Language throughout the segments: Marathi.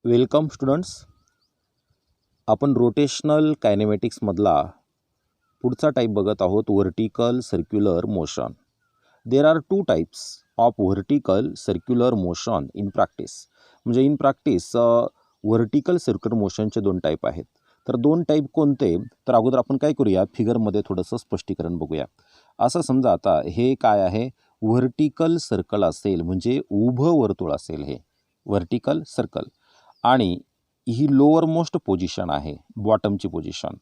Welcome students. आपण रोटेशनल कायनेमॅटिक्समधला पुढचा टाईप बघत आहोत, vertical circular motion. There are two types of vertical circular motion in practice. म्हणजे इन प्रॅक्टिस व्हर्टिकल सर्क्युलर मोशनचे दोन टाईप आहेत. तर दोन टाईप कोणते, तर अगोदर आपण काय करूया, फिगरमध्ये थोडंसं स्पष्टीकरण बघूया. असं समजा आता हे काय आहे, व्हर्टिकल सर्कल असेल, म्हणजे उभं वर्तुळ असेल हे व्हर्टिकल सर्कल, आणि ही लोअर मोस्ट पोझिशन आहे, बॉटमची पोझिशन.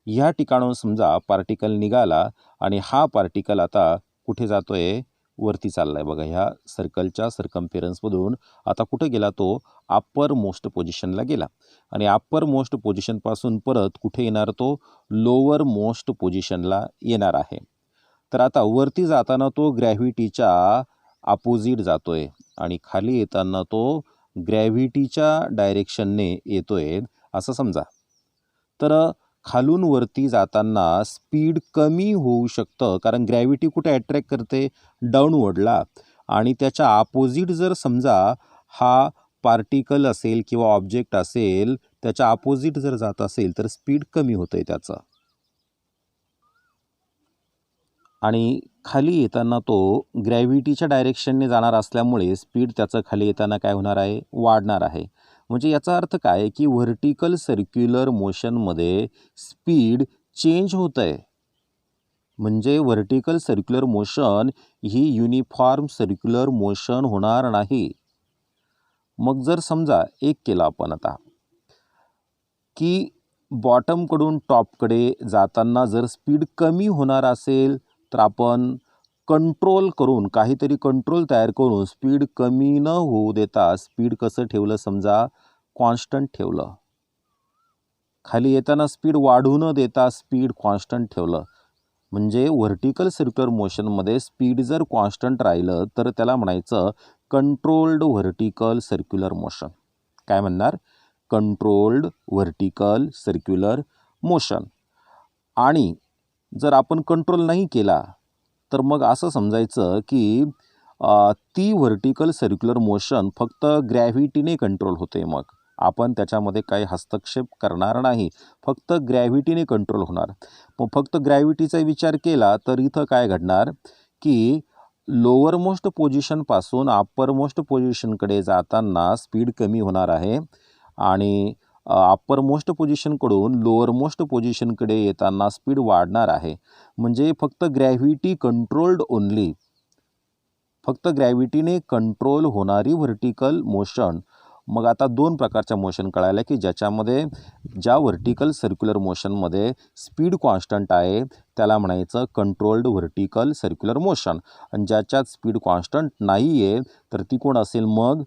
ह्या ठिकाणाहून समजा पार्टिकल निघाला आणि हा पार्टिकल आता कुठे जातोय, वरती चाललाय बघा. ह्या सर्कलच्या सर्कम्फेरन्समधून आता कुठे गेला, तो अप्पर मोस्ट पोझिशनला गेला. आणि अप्पर मोस्ट पोझिशनपासून परत कुठे येणार, तो लोअर मोस्ट पोझिशनला येणार आहे. तर आता वरती जाताना तो ग्रॅव्हिटीच्या अपोजिट जातोय आणि खाली येताना तो ग्रॅव्हिटीच्या डायरेक्शनने येतोय असं समजा. तर खालून वरती जाताना स्पीड कमी होऊ शकतं, कारण ग्रॅव्हिटी कुठे अट्रॅक्ट करते, डाऊनवर्डला. आणि त्याच्या अपोजिट जर समजा हा पार्टिकल असेल किंवा ऑब्जेक्ट असेल, त्याच्या अपोजिट जर जात असेल तर स्पीड कमी होतंय त्याचं. आणि खाली येताना तो ग्रॅव्हिटीच्या डायरेक्शनने जाणार असल्यामुळे स्पीड त्याचं खाली येताना काय होणार आहे, वाढणार आहे. म्हणजे याचा अर्थ काय की व्हर्टिकल सर्क्युलर मोशनमध्ये स्पीड चेंज होत आहे. म्हणजे व्हर्टिकल सर्क्युलर मोशन ही युनिफॉर्म सर्क्युलर मोशन होणार नाही. मग जर समजा एक केलं आपण आता की बॉटमकडून टॉपकडे जाताना जर स्पीड कमी होणार असेल, तर आपण कंट्रोल करून, काहीतरी कंट्रोल तयार करून स्पीड कमी न होऊ देता स्पीड कसं ठेवलं, समजा कॉन्स्टंट ठेवलं. खाली येताना स्पीड वाढू न देता स्पीड कॉन्स्टंट ठेवलं. म्हणजे व्हर्टिकल सर्क्युलर मोशनमध्ये स्पीड जर कॉन्स्टंट राहिलं तर त्याला म्हणायचं कंट्रोल्ड व्हर्टिकल सर्क्युलर मोशन. काय म्हणणार, कंट्रोल्ड व्हर्टिकल सर्क्युलर मोशन. आणि जर आपण कंट्रोल नाही केला तर मग असं समजायचं की ती व्हर्टिकल सर्क्युलर मोशन फक्त ग्रॅव्हिटीने कंट्रोल होते. मग आपण त्याच्यामध्ये काही हस्तक्षेप करणार नाही, फक्त ग्रॅव्हिटीने कंट्रोल होणार. मग फक्त ग्रॅव्हिटीचा विचार केला तर इथं काय घडणार की लोअर मोस्ट पोझिशनपासून अप्पर मोस्ट पोझिशनकडे जाताना स्पीड कमी होणार आहे, आणि अप्पर मोस्ट पोझिशनकडून लोअर मोस्ट पोझिशनकडे येताना स्पीड वाढणार आहे. म्हणजे फक्त ग्रॅव्हिटी कंट्रोल्ड ओनली, फक्त ग्रॅव्हिटीने कंट्रोल होणारी व्हर्टिकल मोशन. मग आता दोन प्रकारच्या मोशन कळाल्या की ज्याच्यामध्ये ज्या व्हर्टिकल सर्क्युलर मोशनमध्ये स्पीड कॉन्स्टंट आहे त्याला म्हणायचं कंट्रोल्ड व्हर्टिकल सर्क्युलर मोशन, आणि ज्याच्यात स्पीड कॉन्स्टंट नाही आहे तर ती कोण असेल, मग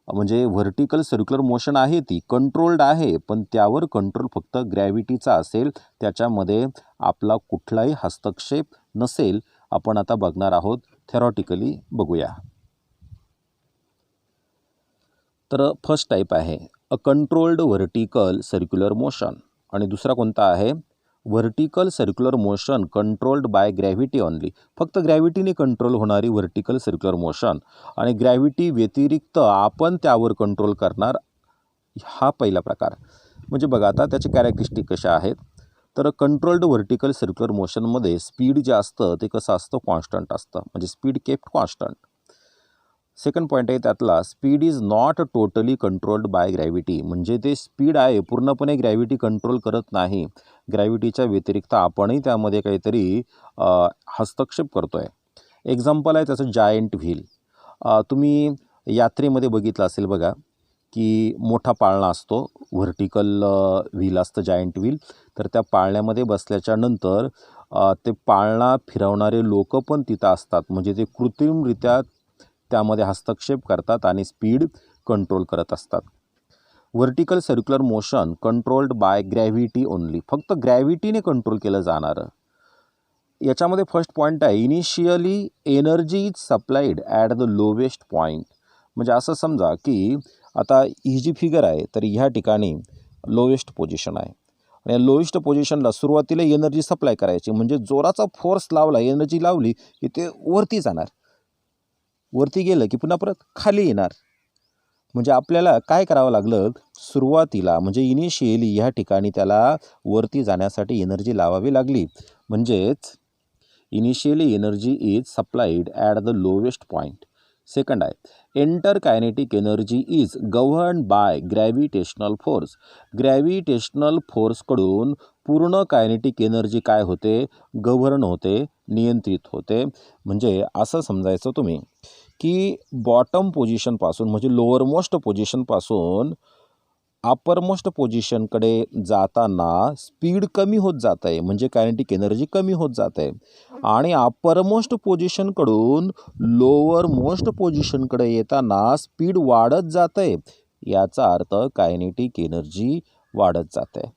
म्हणजे व्हर्टिकल सर्क्युलर मोशन आहे ती कंट्रोल्ड आहे, पण त्यावर कंट्रोल फक्त ग्रॅव्हिटीचा असेल, त्याच्यामध्ये आपला कुठलाही हस्तक्षेप नसेल. आपण आता बघणार आहोत, थेरॉटिकली बघूया. तर फर्स्ट टाईप आहे a controlled vertical circular motion, आणि दुसरा कोणता आहे, vertical circular motion controlled by gravity only. फक्त ग्रॅव्हिटीने कंट्रोल होणारी व्हर्टिकल सर्क्युलर मोशन, आणि ग्रॅव्हिटी व्यतिरिक्त आपण त्यावर कंट्रोल करणार, हा पहिला प्रकार. म्हणजे बघा आता त्याचे कॅरेक्टरिस्टिक कशा आहेत. तर कंट्रोल्ड व्हर्टिकल सर्क्युलर मोशनमध्ये स्पीड जे असतं ते कसं असतं, कॉन्स्टंट असतं, म्हणजे speed kept constant. Second point आहे त्यातला, speed is not totally controlled by gravity. म्हणजे ते स्पीड आहे पूर्णपणे ग्रॅव्हिटी कंट्रोल करत नाही, ग्रॅव्हिटीच्या व्यतिरिक्त आपणही त्यामध्ये काहीतरी हस्तक्षेप करतो आहे. एक्झाम्पल आहे त्याचं जायंट व्हील. तुम्ही यात्रेमध्ये बघितलं असेल बघा की मोठा पाळणा असतो, व्हर्टिकल व्हील असतं, जायंट व्हील. तर त्या पाळण्यामध्ये बसल्याच्या नंतर ते पाळणा फिरवणारे लोक पण तिथं असतात, म्हणजे ते कृत्रिमरित्या त्यामध्ये हस्तक्षेप करतात आणि स्पीड कंट्रोल करत असतात. Vertical circular motion controlled by gravity only, फक्त ग्रॅव्हिटीने कंट्रोल केलं जाणारं. याच्यामध्ये फर्स्ट पॉईंट आहे, initially energy is supplied at the lowest point. म्हणजे असं समजा की आता ही जी फिगर आहे तर ह्या ठिकाणी लोवेस्ट पोझिशन आहे, आणि लोवेस्ट पोझिशनला सुरुवातीला एनर्जी सप्लाय करायची, म्हणजे जोराचा फोर्स लावला, एनर्जी लावली की ते वरती जाणार, वरती गेलं की पुन्हा परत खाली येणार. म्हणजे आपल्याला काय करावं लागलं, सुरुवातीला म्हणजे इनिशियली ह्या ठिकाणी त्याला वरती जाण्यासाठी एनर्जी लावावी लागली. म्हणजेच initially energy is supplied at the lowest point. Second आहे enter kinetic energy is govern by gravitational force. Gravitational फोर्सकडून पूर्ण कायनेटिक एनर्जी काय होते, गव्हर्न होते, नियंत्रित होते. म्हणजे असं समजायचं तुम्ही की बॉटम पोझिशनपासून म्हणजे लोअर मोस्ट पोझिशनपासून अपर मोस्ट पोझिशनकडे जाताना स्पीड कमी होत जात आहे, म्हणजे कायनेटिक एनर्जी कमी होत जात आहे. आणि अपर मोस्ट पोझिशनकडून लोअर मोस्ट पोझिशनकडे येताना स्पीड वाढत जात आहे. याचा अर्थ कायनेटिक एनर्जी वाढत जात आहे.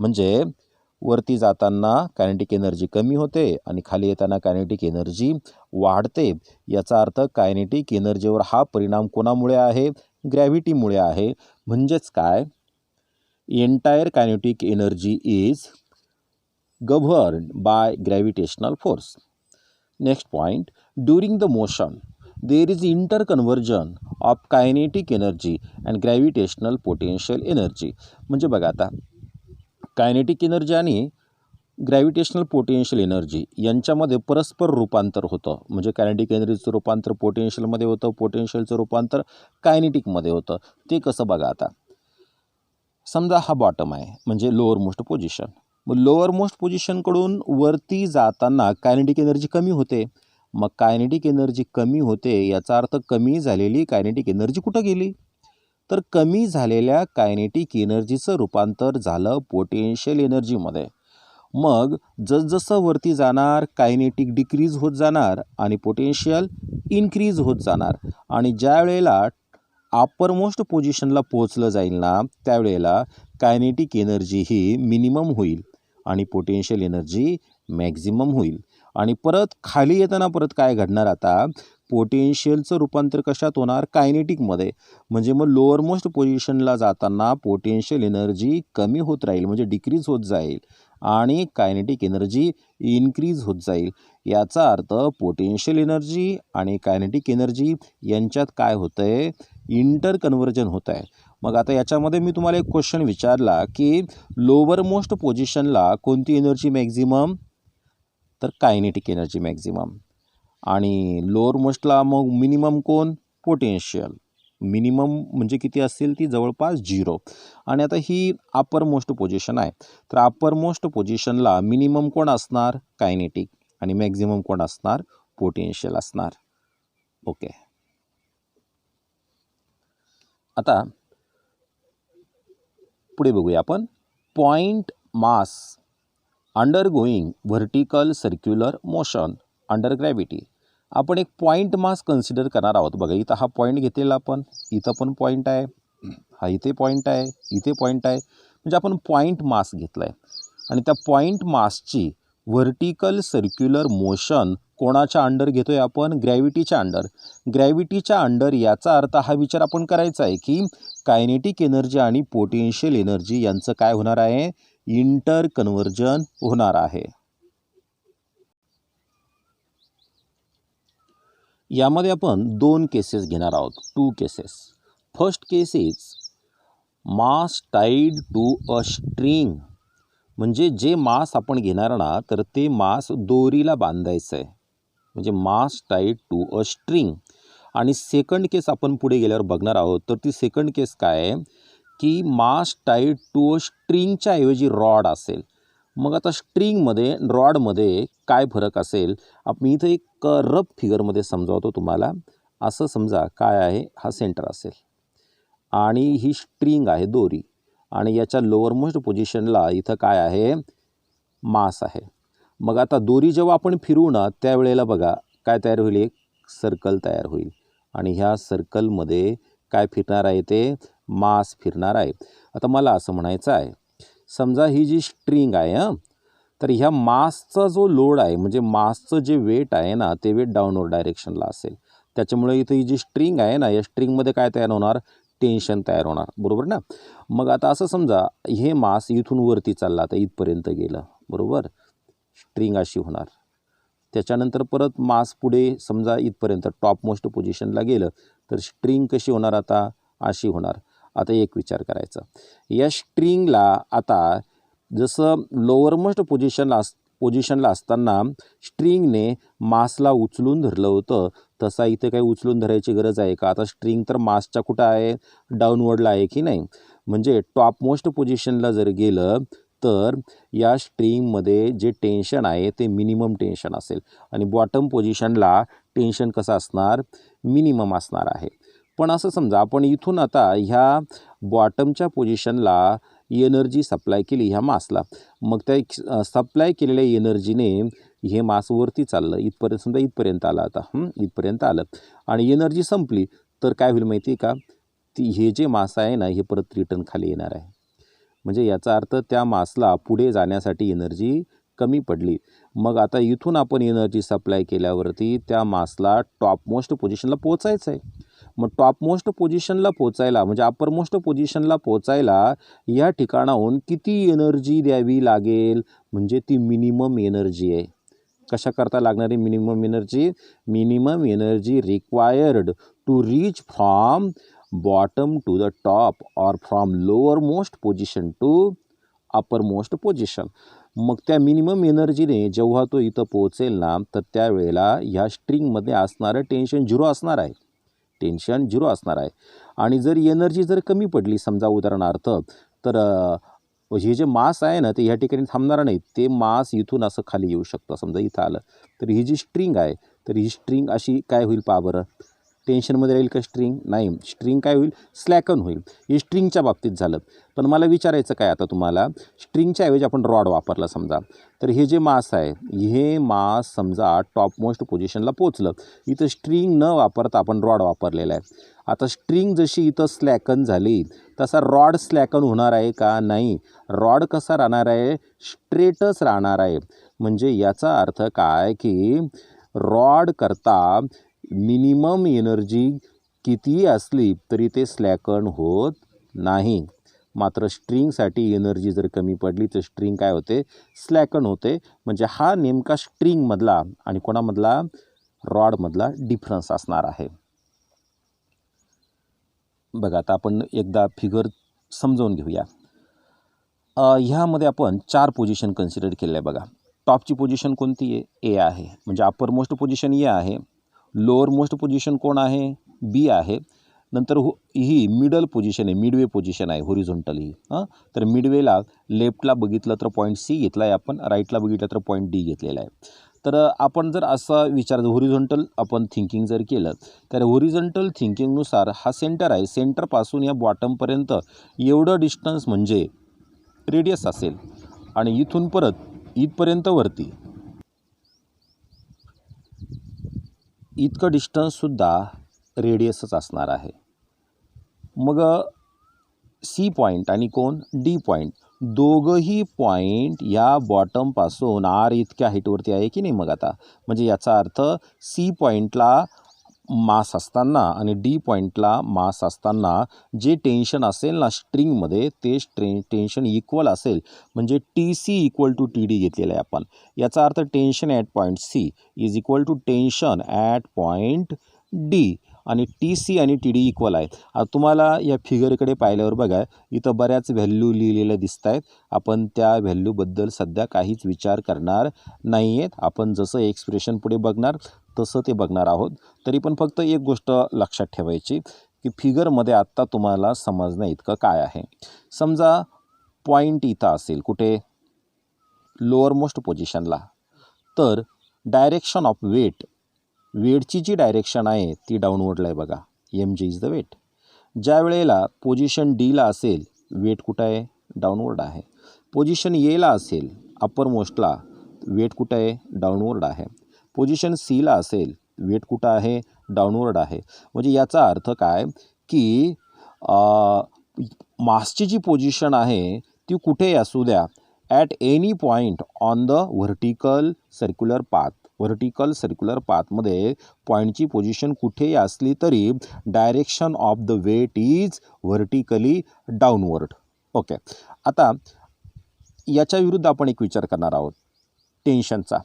म्हणजे वरती जाताना कायनेटिक एनर्जी कमी होते आणि खाली येताना कायनेटिक एनर्जी वाढते. याचा अर्थ कायनेटिक एनर्जीवर हा परिणाम कोणामुळे आहे, ग्रॅव्हिटीमुळे आहे. म्हणजेच काय, entire kinetic energy is govern by gravitational force. Next point, during the motion there is interconversion of kinetic energy and gravitational potential energy. म्हणजे बघा आता कायनेटिक एनर्जी आणि ग्रॅव्हिटेशनल पोटेन्शियल एनर्जी यांच्यामध्ये परस्पर रूपांतर होतं. म्हणजे कायनेटिक एनर्जीचं रूपांतर पोटेन्शियलमध्ये होतं, पोटेन्शियलचं रूपांतर कायनेटिकमध्ये होतं. ते कसं बघा आता, समजा हा बॉटम आहे म्हणजे लोअर मोस्ट पोझिशन. मग लोअर मोस्ट पोझिशनकडून वरती जाताना कायनेटिक एनर्जी कमी होते. मग कायनेटिक एनर्जी कमी होते याचा अर्थ कमी झालेली कायनेटिक एनर्जी कुठं गेली, तर कमी झालेल्या कायनेटिक एनर्जीचं रूपांतर झालं पोटेन्शियल एनर्जीमध्ये. मग जसजसं वरती जाणार कायनेटिक डिक्रीज होत जाणार आणि पोटेन्शियल इन्क्रीज होत जाणार. आणि ज्या वेळेला अपर मोस्ट पोझिशनला पोचलं जाईल ना, त्यावेळेला कायनेटिक एनर्जी ही मिनिमम होईल आणि पोटेन्शियल एनर्जी मॅक्झिमम होईल. आणि परत खाली येताना परत काय घडणार, आता पोटेन्शियलचं रूपांतर कशात होणार, कायनेटिकमध्ये. म्हणजे मग लोअर मोस्ट पोझिशनला जाताना पोटेन्शियल एनर्जी कमी होत राहील म्हणजे डिक्रीज होत जाईल आणि कायनेटिक एनर्जी इन्क्रीज होत जाईल. याचा अर्थ पोटेन्शियल एनर्जी आणि कायनेटिक एनर्जी यांच्यात काय होतं आहे, इंटर कन्व्हर्जन होत आहे. मग आता याच्यामध्ये मी तुम्हाला एक क्वेश्चन विचारला की लोअर मोस्ट पोझिशनला कोणती एनर्जी मॅक्झिमम, तर कायनेटिक एनर्जी मॅक्झिमम. आणि लोअर मोस्टला मग मिनिमम कोण, पोटेन्शियल. मिनिमम म्हणजे किती असेल ती जवळपास 0. आणि आता ही अपर मोस्ट पोझिशन आहे, तर अपर मोस्ट पोझिशनला मिनिमम कोण असणार, कायनेटिक, आणि मॅक्झिमम कोण असणार, पोटेन्शियल असणार. ओके. आता पुढे बघूया आपण, point mass undergoing vertical circular motion under gravity. आपण एक पॉईंट मास कन्सिडर करणार आहोत. बघा इथं हा पॉईंट घेतलेला आपण, इथं पण पॉईंट आहे, हा इथे पॉईंट आहे, इथे पॉईंट आहे. म्हणजे आपण पॉईंट मास घेतला आहे आणि त्या पॉईंट मासची व्हर्टिकल सर्क्युलर मोशन कोणाच्या अंडर घेतो आहे आपण, ग्रॅव्हिटीच्या अंडर. ग्रॅव्हिटीच्या अंडर याचा अर्थ हा विचार आपण करायचा आहे की कायनेटिक एनर्जी आणि पोटेन्शियल एनर्जी यांचं काय होणार आहे, इंटर कन्व्हर्जन होणार आहे. यामध्ये आपण 2 केसेस घेणार आहोत, 2 cases. First case is mass tied to a string. म्हणजे जे मास आपण घेणार ना, तर ते मास दोरीला बांधायचं आहे, म्हणजे मास टाईड टू अ स्ट्रिंग. आणि सेकंड केस आपण पुढे गेल्यावर बघणार आहोत. तर ती सेकंड केस काय आहे की मास टाईड टू अ स्ट्रिंगच्या ऐवजी रॉड असेल. मग आता स्ट्रिंगमध्ये रॉडमध्ये काय फरक असेल, आपण इथं एक रफ फिगरमध्ये समजावतो तुम्हाला. असं समजा काय आहे, हा सेंटर असेल आणि ही स्ट्रिंग आहे दोरी, आणि याच्या लोअर मोस्ट पोझिशनला इथं काय आहे, मास आहे. मग आता दोरी जेव्हा आपण फिरवू ना, त्यावेळेला बघा काय तयार होईल, एक सर्कल तयार होईल आणि ह्या सर्कलमध्ये काय फिरणार आहे, ते मास फिरणार आहे. आता मला असं म्हणायचं आहे, समजा ही जी स्ट्रिंग आहे तर ह्या मासचा जो लोड आहे म्हणजे मासचं जे वेट आहे ना, ते वेट डाऊनवर्ड डायरेक्शनला असेल. त्याच्यामुळे इथं ही जी स्ट्रिंग आहे ना, या स्ट्रिंगमध्ये काय तयार होणार, टेन्शन तयार होणार, बरोबर ना. मग आता असं समजा हे मास इथून वरती चालला, आता इथपर्यंत गेलं, बरोबर, स्ट्रिंग अशी होणार. त्याच्यानंतर परत मास पुढे समजा इथपर्यंत टॉप मोस्ट पोझिशनला गेलं, तर स्ट्रिंग कशी होणार, आता अशी होणार. आता एक विचार करायचा, या स्ट्रिंगला आता जसं लोअरमोस्ट पोझिशनला असताना स्ट्रिंगने मासला उचलून धरलं होतं, तसा इथे काही उचलून धरायची गरज आहे का? आता स्ट्रिंग तर मासच्या कुठं आहे, डाऊनवर्डला आहे की नाही. म्हणजे टॉपमोस्ट पोझिशनला जर गेलं तर या स्ट्रिंगमध्ये जे टेन्शन आहे ते मिनिमम टेन्शन असेल आणि बॉटम पोझिशनला टेन्शन कसं असणार, मिनिमम असणार आहे. पण असं समजा आपण इथून आता ह्या बॉटमच्या पोझिशनला एनर्जी सप्लाय केली ह्या मासला, मग त्या सप्लाय केलेल्या एनर्जीने हे मास वरती चाललं, इथपर्यंत समजा इथपर्यंत आलं, आता इथपर्यंत आलं आणि एनर्जी संपली तर काय होईल माहिती आहे का, हे जे मास आहे ना हे परत रिटर्न खाली येणार आहे. म्हणजे याचा अर्थ त्या मासला पुढे जाण्यासाठी एनर्जी कमी पडली. मग आता इथून आपण एनर्जी सप्लाय केल्यावरती त्या मासला टॉपमोस्ट पोझिशनला पोचायचं आहे. मग टॉपमोस्ट पोझिशनला पोचायला म्हणजे अप्परमोस्ट पोझिशनला पोचायला या ठिकाणाहून किती एनर्जी द्यावी लागेल, म्हणजे ती मिनिमम एनर्जी आहे. कशाकरता लागणारी minimum energy? Minimum energy required to reach from bottom to the top और from lower most position to upper most position. मग त्या मिनिमम एनर्जीने जेव्हा तो इथं पोहोचेल ना, तर त्यावेळेला ह्या स्ट्रिंगमध्ये असणारं टेन्शन झिरो असणार आहे. टेन्शन झिरो असणार आहे. आणि जर एनर्जी जर कमी पडली समजा उदाहरणार्थ, तर हे जे मास आहे ना ते ह्या ठिकाणी थांबणार नाही. ते मास इथून असं खाली येऊ शकतं. समजा इथं आलं तर ही जी स्ट्रिंग आहे तर ही स्ट्रिंग अशी काय होईल पहा बरं, टेन्शनमध्ये राहील का स्ट्रिंग? नाही, स्ट्रिंग काय होईल, स्लॅकन होईल. हे स्ट्रिंगच्या बाबतीत झालं. पण मला विचारायचं काय आता तुम्हाला, स्ट्रिंगच्या ऐवजी आपण रॉड वापरला समजा, तर हे जे मास आहे हे मास समजा टॉपमोस्ट पोझिशनला पोचलं, इथं स्ट्रिंग न वापरता आपण रॉड वापरलेला आहे. आता स्ट्रिंग जशी इथं स्लॅकन झाली तसा रॉड स्लॅकन होणार आहे का? नाही, रॉड कसा राहणार आहे, स्ट्रेटच राहणार आहे. म्हणजे याचा अर्थ काय की रॉड करता मिनिमम एनर्जी कितीही असली तरी ते स्लॅकन होत नाही. मात्र स्ट्रिंगसाठी एनर्जी जर कमी पडली तर स्ट्रिंग काय होते, स्लॅकन होते. म्हणजे हा नेमका स्ट्रिंगमधला आणि कोणामधला, रॉडमधला डिफरन्स असणार आहे. बघा आता आपण एकदा फिगर समजावून घेऊया. ह्यामध्ये आपण 4 पोझिशन कन्सिडर केल्या. बघा, टॉपची पोझिशन कोणती आहे, ए आहे, म्हणजे अप्पर मोस्ट पोझिशन ए आहे. लोअर मोस्ट पोझिशन कोण आहे, बी आहे. नंतर ही मिडल पोझिशन आहे, मिडवे पोझिशन आहे, होरिझॉन्टल ही. तर मिडवेला लेफ्टला बघितलं तर पॉईंट सी घेतला आहे आपण, राईटला बघितलं तर पॉईंट डी घेतलेला आहे. तर आपण जर असा विचार होरिझॉन्टल आपण थिंकिंग जर केलं तर होरिझॉन्टल थिंकिंगनुसार हा सेंटर आहे, सेंटरपासून या बॉटमपर्यंत एवढं डिस्टन्स म्हणजे रेडियस असेल आणि इथून परत इथपर्यंत वरती इतकं डिस्टन्ससुद्धा रेडियसच असणार आहे. मग सी पॉईंट आणि कोण, डी पॉईंट, दोघंही पॉईंट या बॉटमपासून आर इतक्या हाईटवरती आहे की नाही. मग आता म्हणजे याचा अर्थ सी पॉईंटला मास असताना आणि डी पॉईंटला मास असताना जे टेन्शन असेल ना स्ट्रिंगमध्ये ते टेन्शन इक्वल असेल. म्हणजे t c equal to t d घेतलेलं आहे आपण. याचा अर्थ tension at point c is equal to tension at point d आणि टी सी आणि टी डी इक्वल आहेत. आता तुम्हाला या फिगरकडे पाहिल्यावर बघा इथं बऱ्याच व्हॅल्यू लिहिलेल्या दिसत आहेत. आपण त्या व्हॅल्यूबद्दल सध्या काहीच विचार करणार नाही आहेत. आपण जसं एक्सप्रेशन पुढे बघणार तसं ते बघणार आहोत. तरी पण फक्त एक गोष्ट लक्षात ठेवायची की फिगरमध्ये आत्ता तुम्हाला समजण्या इतकं काय आहे. समजा पॉईंट इथं असेल कुठे, लोअर मोस्ट पोझिशनला, तर डायरेक्शन ऑफ वेटची जी डायरेक्शन आहे ती डाऊनवर्डला आहे. बघा, m g is the weight. ज्या वेळेला पोझिशन डीला असेल वेट कुठं आहे, डाऊनवर्ड आहे. पोझिशन एला असेल अप्पर मोस्टला वेट कुठं आहे, डाऊनवर्ड आहे. पोझिशन सीला असेल वेट कुठं आहे, डाऊनवर्ड आहे. म्हणजे याचा अर्थ काय की मासची जी पोझिशन आहे ती कुठेही असू द्या, at any point on the vertical circular पाथमध्ये पॉईंटची पोझिशन कुठेही असली तरी direction of the weight is vertically downward. Okay, आता याच्या विरुद्ध आपण एक विचार करणार आहोत टेन्शनचा.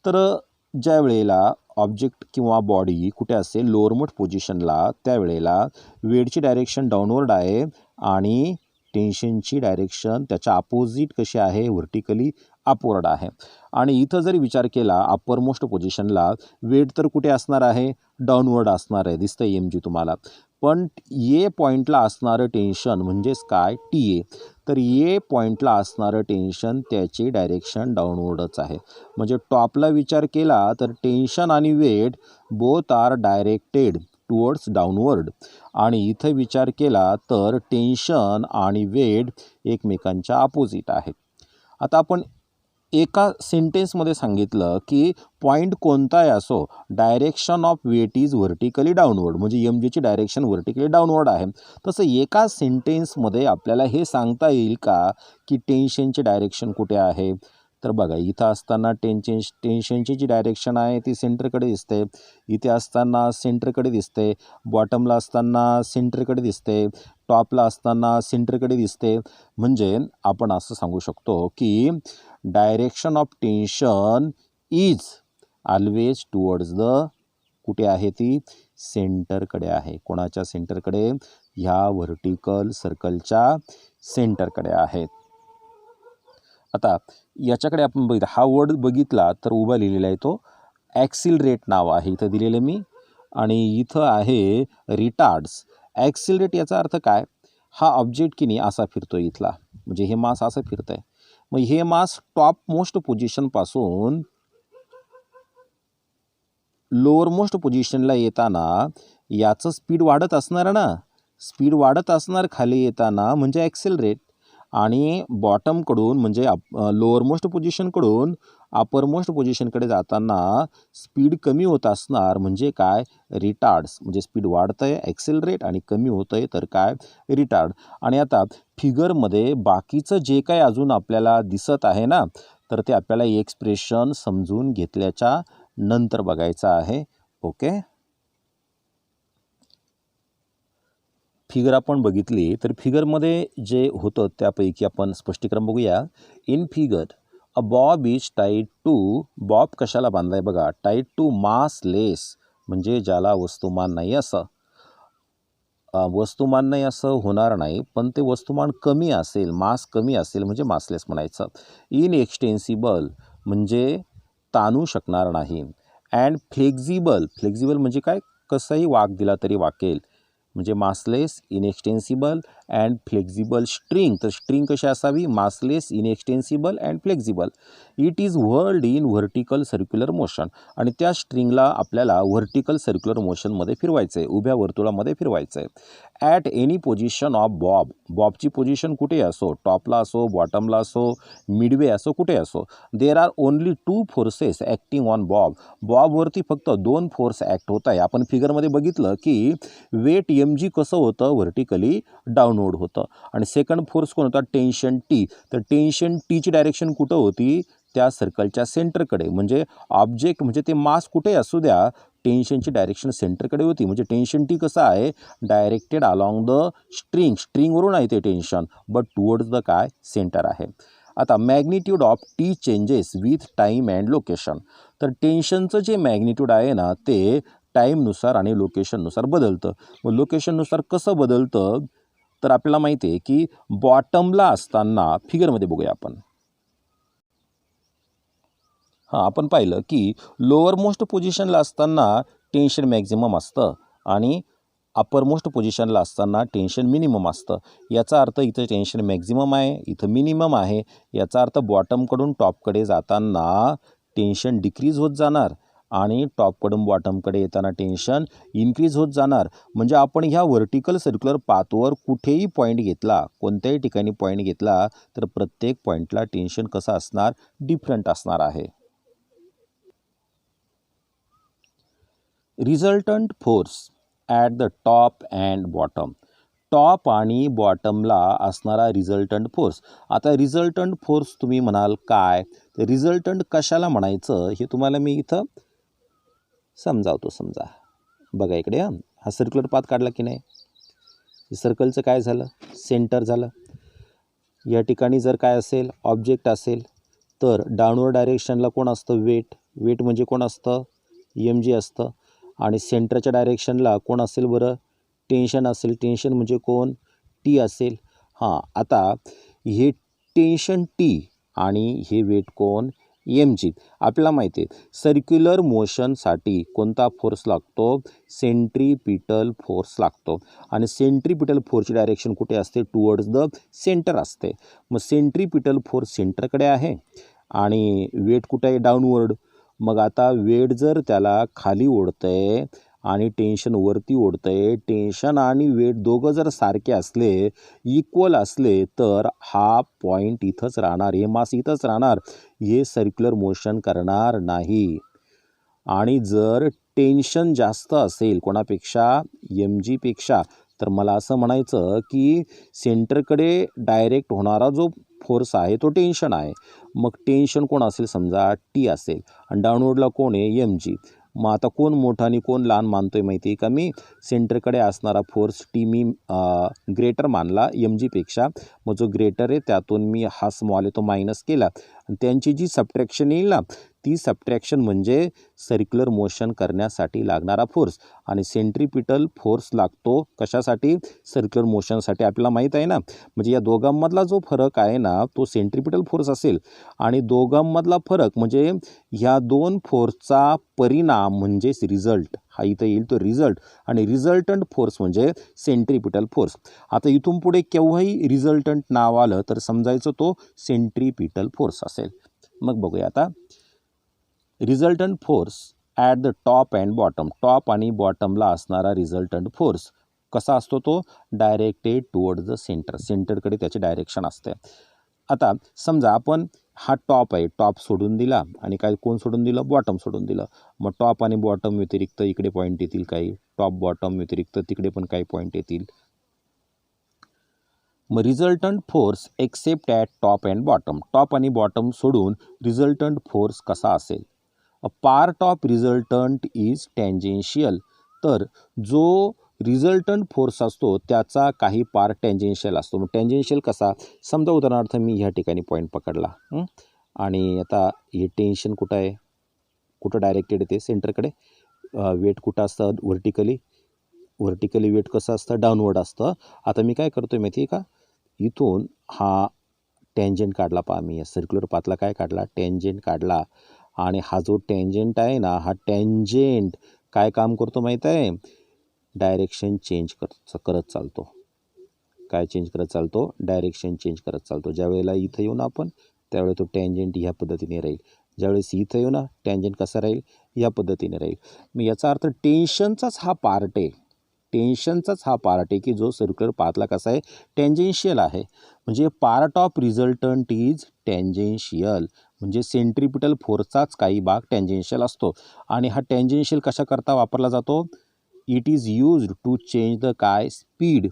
तर ज्या वेळेला ऑब्जेक्ट किंवा बॉडी कुठे असेल लोअर मोस्ट पोझिशनला, त्यावेळेला वेटची डायरेक्शन डाऊनवर्ड आहे आणि टेन्शनची डायरेक्शन त्याच्या अपोजिट कशी आहे, व्हर्टिकली अपवर्ड आहे. आणि इथं जरी विचार केला अप्पर मोस्ट पोझिशनला वेट तर कुठे असणार आहे, डाऊनवर्ड असणार आहे, दिसतं एम जी तुम्हाला. पण ए पॉईंटला असणारं टेन्शन म्हणजेच काय, टी ए. तर ए पॉईंटला असणारं टेन्शन त्याची डायरेक्शन डाऊनवर्डच आहे. म्हणजे टॉपला विचार केला तर टेन्शन आणि weight both are directed towards downward. आणि इथं विचार केला तर टेन्शन आणि वेट एकमेकांच्या अपोजिट आहेत. आता आपण एका सेंटेन्समध्ये सांगितलं की पॉईंट कोणताही असो, direction of weight is vertically downward, म्हणजे एम जीची डायरेक्शन व्हर्टिकली डाऊनवर्ड आहे. तसं एका सेंटेन्समध्ये आपल्याला हे सांगता येईल का की टेन्शनची डायरेक्शन कुठे आहे? तर बघा, इथं असताना टेन्शनची जी डायरेक्शन आहे ती सेंटरकडे दिसते, इथे असताना सेंटरकडे दिसते, बॉटमला असताना सेंटरकडे दिसते, टॉपला असताना सेंटरकडे दिसते. म्हणजे आपण असं सांगू शकतो की direction of tension is always towards the, कुठे आहे ती, सेंटरकडे आहे. कोणाच्या सेंटरकडे? ह्या व्हर्टिकल सर्कलच्या सेंटरकडे आहेत. आता याच्याकडे आपण बघितलं, हा वर्ड बघितला तर उभा लिहिलेला आहे तो ॲक्सिलरेट नाव आहे इथं दिलेलं मी, आणि इथं आहे रिटार्ड्स. ॲक्सिलरेट याचा अर्थ काय, हा ऑब्जेक्ट की नाही असा फिरतो इथला, म्हणजे हे मास असं फिरतं आहे. मग हे मास टॉप मोस्ट पोझिशनपासून लोअर मोस्ट पोझिशनला येताना याचं स्पीड वाढत असणार ना, स्पीड वाढत असणार खाली येताना, म्हणजे ॲक्सिलरेट. आणि बॉटमकडून म्हणजे लोअर मोस्ट पोझिशनकडून अपर मोस्ट पोझिशनकडे जाताना स्पीड कमी होत असणार, म्हणजे काय, रिटार्ड्स. म्हणजे स्पीड वाढतं आहे ॲक्सिलरेट आणि कमी होतं आहे तर काय, रिटार्ड. आणि आता फिगरमध्ये बाकीचं जे काही अजून आपल्याला दिसत आहे ना, तर ते आपल्याला एक्सप्रेशन समजून घेतल्याच्या नंतर बघायचं आहे. ओके, फिगर आपण बघितली तर फिगरमध्ये जे होतं त्यापैकी आपण स्पष्टीकरण बघूया. In figure a bob is tied to, bob कशाला बांधलाय बघा, टाईड टू मासलेस, म्हणजे ज्याला वस्तुमान नाही असं. वस्तुमान नाही असं होणार नाही, पण ते वस्तुमान कमी असेल, मास कमी असेल म्हणजे मासलेस म्हणायचं. इनएक्सटेन्सिबल म्हणजे ताणू शकणार नाही. अँड फ्लेक्झिबल, फ्लेक्झिबल म्हणजे काय, कसंही वाक दिला तरी वाकेल, म्हणजे massless, inextensible and flexible. String, तर स्ट्रिंग कशी असावी, massless, inextensible and flexible. It is whirled in vertical circular motion, आणि त्या स्ट्रिंगला आपल्याला व्हर्टिकल सर्क्युलर मोशनमध्ये फिरवायचं आहे, उभ्या वर्तुळामध्ये फिरवायचं आहे. At any position of bob, बॉबची पोझिशन कुठे असो, टॉपला असो, बॉटमला असो, मिडवे असो, कुठे असो, there are only 2 forces acting on bob, बॉबवरती फक्त 2 फोर्स ॲक्ट होत आहे. आपण फिगरमध्ये बघितलं की वेट एम जी कसं होतं, व्हर्टिकली डाऊनवर्ड होतं. आणि सेकंड फोर्स कोण होता, टेन्शन टी. तर टेन्शन टीची डायरेक्शन कुठं होती, त्या सर्कलच्या सेंटरकडे. म्हणजे ऑब्जेक्ट म्हणजे ते मास कुठे असू द्या, टेन्शनची डायरेक्शन सेंटरकडे होती. म्हणजे टेन्शन टी कसं आहे, डायरेक्टेड अलॉंग द स्ट्रिंग, स्ट्रिंगवरून आहे ते टेन्शन, बट टुवर्ड्स द काय, सेंटर आहे. आता magnitude of T changes with time and location. तर टेन्शनचं जे मॅग्निट्यूड आहे ना ते टाईमनुसार आणि लोकेशननुसार बदलतं. मग लोकेशननुसार कसं बदलतं, तर आपल्याला माहिती आहे की बॉटमला असताना, फिगरमध्ये बघूया आपण, आपण पाहिलं की लोअर मोस्ट पोझिशनला असताना टेन्शन मॅक्झिमम असतं आणि अपर मोस्ट पोझिशनला असताना टेन्शन मिनिमम असतं. याचा अर्थ इथं टेन्शन मॅक्झिमम आहे, इथं मिनिमम आहे. याचा अर्थ बॉटमकडून टॉपकडे जाताना टेन्शन डिक्रीज होत जाणार आणि टॉपकडून बॉटमकडे येताना टेन्शन इन्क्रीज होत जाणार. म्हणजे आपण ह्या व्हर्टिकल सर्क्युलर पाथवर कुठेही पॉईंट घेतला, कोणत्याही ठिकाणी पॉईंट घेतला तर प्रत्येक पॉईंटला टेन्शन कसं असणार, डिफरंट असणार आहे. Resultant force at the top and bottom, top आणि बॉटमला असणारा रिझल्टंट फोर्स. आता रिझल्टंट फोर्स तुम्ही म्हणाल काय, तर रिझल्टंट कशाला म्हणायचं हे तुम्हाला मी इथं समजावतो. समजा बघा इकडे, हा सर्क्युलर पाथ काढला की नाही, सर्कलचं काय झालं, सेंटर झालं. या ठिकाणी जर काय असेल, ऑब्जेक्ट असेल, तर डाऊनवर्ड डायरेक्शनला कोण असतं, वेट. वेट म्हणजे कोण असतं, एम जी असतं आणि सेंटरच्या डायरेक्शनला कोण असेल बरं, टेन्शन असेल. टेन्शन म्हणजे कोण, टी असेल. हां, आता हे टेन्शन टी आणि हे वेट कोण, एम जी. आपल्याला माहिती आहे सर्क्युलर मोशनसाठी कोणता फोर्स लागतो, सेंट्रीपिटल फोर्स लागतो आणि सेंट्रीपिटल फोर्सची डायरेक्शन कुठे असते, टुवर्ड्स द सेंटर असते. मग सेंट्रीपिटल फोर्स सेंटरकडे आहे आणि वेट कुठे आहे, डाऊनवर्ड. मग आता वेट जर त्याला खाली ओढतंय आणि टेन्शन वरती ओढतंय, टेन्शन आणि वेट दोघं जर सारखे असले, इक्वल असले, तर हा पॉईंट इथंच राहणार, हे मास इथंच राहणार, हे सर्क्युलर मोशन करणार नाही. आणि जर टेन्शन जास्त असेल कोणापेक्षा, एम जीपेक्षा, तर मला असं म्हणायचं की सेंटरकडे डायरेक्ट होणारा जो फोर्स आहे तो टेन्शन आहे. मग टेन्शन कोण असेल, समजा टी असेल आणि डाऊनवर्डला कोण आहे, एम जी. मग आता कोण मोठं आणि कोण लहान मानतोय माहिती आहे का मी, सेंटरकडे असणारा फोर्स टी मी ग्रेटर मानला एम जीपेक्षा. मग जो ग्रेटर आहे त्यातून मी हा स्मॉल आहे तो मायनस केला आणि त्यांची जी सबट्रॅक्शन येईल ना, ती सबट्रॅक्शन म्हणजे सर्क्युलर मोशन करण्यासाठी लागणारा फोर्स. आणि सेंट्रीपिटल फोर्स लागतो कशासाठी, सर्क्युलर मोशनसाठी, आपल्याला माहीत आहे ना. म्हणजे या दोघांमधला जो फरक आहे ना तो सेंट्रीपिटल फोर्स असेल आणि दोघांमधला फरक म्हणजे ह्या दोन फोर्सचा परिणाम म्हणजेच रिझल्ट, हा इथं येईल तो रिझल्ट, आणि रिझल्टंट फोर्स म्हणजे सेंट्रीपिटल फोर्स. आता इथून पुढे केव्हाही रिझल्टंट नाव आलं तर समजायचं तो सेंट्रीपिटल फोर्स असेल. मग बघूया आता, resultant force at the top and bottom. Top आणि बॉटमला असणारा रिझल्टंट फोर्स कसा असतो, तो डायरेक्टेड टुवर्ड्स द सेंटर, सेंटरकडे त्याची डायरेक्शन असते. आता समजा आपण हा टॉप आहे, टॉप सोडून दिला आणि काय कोण सोडून दिलं, बॉटम सोडून दिलं. मग टॉप आणि बॉटम व्यतिरिक्त इकडे पॉईंट येतील काही, टॉप बॉटम व्यतिरिक्त तिकडे पण काही पॉईंट येतील. मग resultant force except at top and bottom, top आणि बॉटम सोडून रिझल्टंट फोर्स कसा असेल, a part of resultant is tangential. तर जो रिझल्टंट फोर्स असतो त्याचा काही पार्ट टँजेन्शियल असतो. मग टँजेन्शियल कसा, समजा उदाहरणार्थ मी ह्या ठिकाणी पॉईंट पकडला आणि आता हे टेन्शन कुठं आहे, कुठं डायरेक्टेड येते, सेंटरकडे. वेट कुठं असतं, व्हर्टिकली वेट कसं असतं, डाऊनवर्ड असतं. आता मी काय करतो माहिती आहे का, इथून हा टँजेंट काढला, पहा मी या सर्क्युलर पाथला काय काढला, टँजेंट काढला. आणि हा जो टँजेंट आहे ना, हा टँजेंट काय काम करतो माहीत आहे, डायरेक्शन चेंज करत चालतो. काय चेंज करत चालतो, डायरेक्शन चेंज करत चालतो. ज्यावेळेला इथं येऊ ना आपण, त्यावेळेला तो टँजेंट ह्या पद्धतीने राहील. ज्यावेळेस इथं येऊ ना, टँजेंट कसा राहील, या पद्धतीने राहील. मग याचा अर्थ टेन्शनचाच हा पार्ट आहे, टेन्शनचाच हा पार्ट आहे की जो सर्क्युलर पाथला कसा आहे, टँजेन्शियल आहे. म्हणजे part of resultant is tangential, म्हणजे सेंट्रीपिटल फोर्सचाच काही भाग टँजेन्शियल असतो. आणि हा टँजेन्शियल कशाकरता वापरला जातो, it is used to change the काय, स्पीड.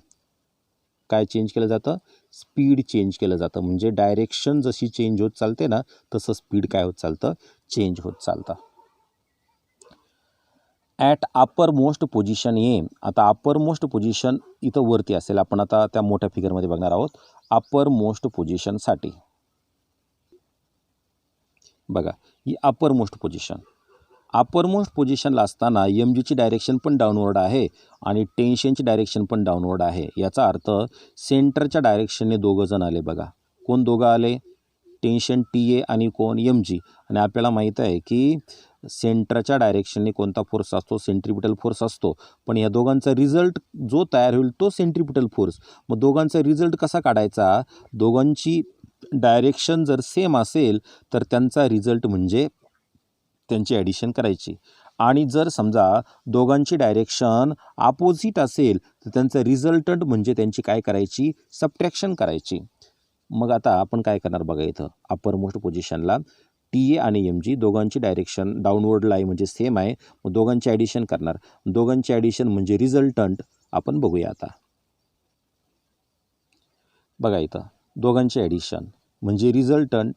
काय चेंज केलं जातं, स्पीड चेंज केलं जातं. म्हणजे डायरेक्शन जशी चेंज होत चालते ना, तसं स्पीड काय होत चालतं, चेंज होत चालतं. ॲट अपर मोस्ट पोझिशन ए. आता अपर मोस्ट पोझिशन इथं वरती असेल, आपण आता त्या मोठ्या फिगरमध्ये बघणार आहोत. अपर मोस्ट पोझिशनसाठी बघा, ही upper most position, upper most पोझिशनला असताना एम जीची डायरेक्शन पण डाऊनवर्ड आहे आणि टेन्शनची डायरेक्शन पण डाऊनवर्ड आहे. याचा अर्थ सेंटरच्या डायरेक्शनने दोघं जण आले. बघा कोण दोघं आले, टेन्शन टी ए आणि कोण, एम जी. आणि आपल्याला माहीत आहे की सेंटरच्या डायरेक्शनने कोणता फोर्स असतो, सेंट्रीपिटल फोर्स असतो. पण या दोघांचा रिझल्ट जो तयार होईल तो सेंट्रीपिटल फोर्स. मग दोघांचा रिझल्ट कसा काढायचा, दोघांची डायरेक्शन जर सेम असेल तर त्यांचा रिझल्ट म्हणजे त्यांची ॲडिशन करायची. आणि जर समजा दोघांची डायरेक्शन अपोजिट असेल तर त्यांचं रिझल्टंट म्हणजे त्यांची काय करायची, सबट्रॅक्शन करायची. मग आता आपण काय करणार बघा, इथं अपर मोस्ट पोझिशनला टी ए आणि एम जी दोघांची डायरेक्शन डाऊनवर्डला आहे म्हणजे सेम आहे. मग दोघांची ॲडिशन करणार, दोघांची ॲडिशन म्हणजे रिझल्टंट. आपण बघूया आता, बघा इथं दोघांची ॲडिशन म्हणजे रिझल्टंट,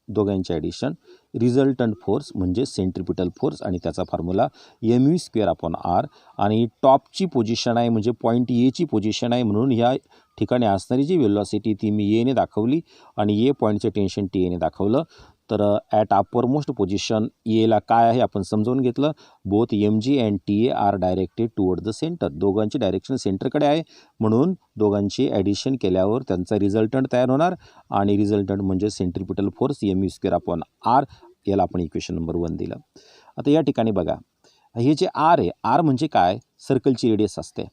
दोघांची ॲडिशन, रिझल्टंट फोर्स म्हणजे सेंट्रीपिटल फोर्स आणि त्याचा फॉर्म्युला mv²/r. आणि टॉपची पोझिशन आहे म्हणजे पॉईंट एची पोझिशन आहे, म्हणून ह्या ठिकाणी असणारी जी वेलॉसिटी ती मी एने दाखवली आणि ए पॉईंटचं टेन्शन टी एने दाखवलं. तर ॲट अपर मोस्ट पोझिशन एला काय आहे आपण समजावून घेतलं. Both m g and t a are directed toward the center. दोघांची डायरेक्शन सेंटरकडे आहे, म्हणून दोघांची ॲडिशन केल्यावर त्यांचा रिझल्टंट तयार होणार आणि रिझल्टंट म्हणजे centripetal force m u square upon r. याला आपण इक्वेशन नंबर 1 दिलं. आता या ठिकाणी बघा, हे जे आर आहे, आर म्हणजे काय, सर्कलची रेडियस असते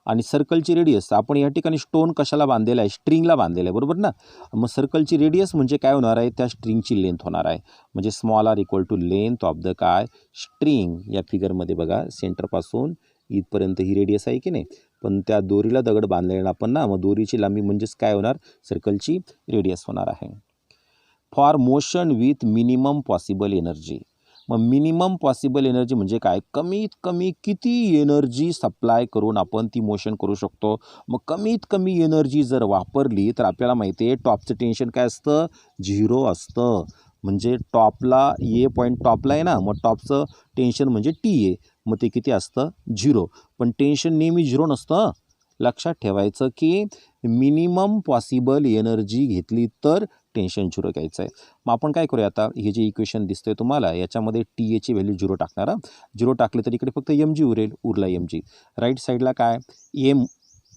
आणि सर्कलची रेडियस आपण या ठिकाणी स्टोन कशाला बांधलेला आहे, स्ट्रिंगला बांधलेला आहे, बरोबर ना. मग सर्कलची रेडियस म्हणजे काय होणार आहे, त्या स्ट्रिंगची लेंथ होणार आहे. म्हणजे small r equal to length of the काय स्ट्रिंग. या फिगरमध्ये बघा सेंटरपासून इथपर्यंत ही रेडियस आहे की नाही, पण त्या दोरीला दगड बांधलेला आपण ना, मग दोरीची लांबी म्हणजेच काय होणार, सर्कलची रेडियस होणार आहे. For motion with minimum possible energy. मग मिनिमम पॉसिबल एनर्जी म्हणजे काय, कमीत कमी किती एनर्जी सप्लाय करून आपण ती मोशन करू शकतो. मग कमीत कमी एनर्जी जर वापरली तर आपल्याला माहिती आहे टॉपचं टेन्शन काय असतं, 0 असतं. म्हणजे टॉपला ए पॉईंट टॉपला आहे ना, मग टॉपचं टेन्शन म्हणजे टी ए, मग ते किती असतं, 0. पण टेन्शन नेहमी 0 नसतं. लक्षात ठेवायचं की मिनिमम पॉसिबल एनर्जी घेतली तर टेन्शन 0 घ्यायचं आहे. मग आपण काय करूया, आता हे जे इक्वेशन दिसतंय तुम्हाला याच्यामध्ये टी एची व्हॅल्यू 0 टाकणार. 0 टाकले तर इकडे फक्त एम जी उरला एम जी. राईट साईडला काय एम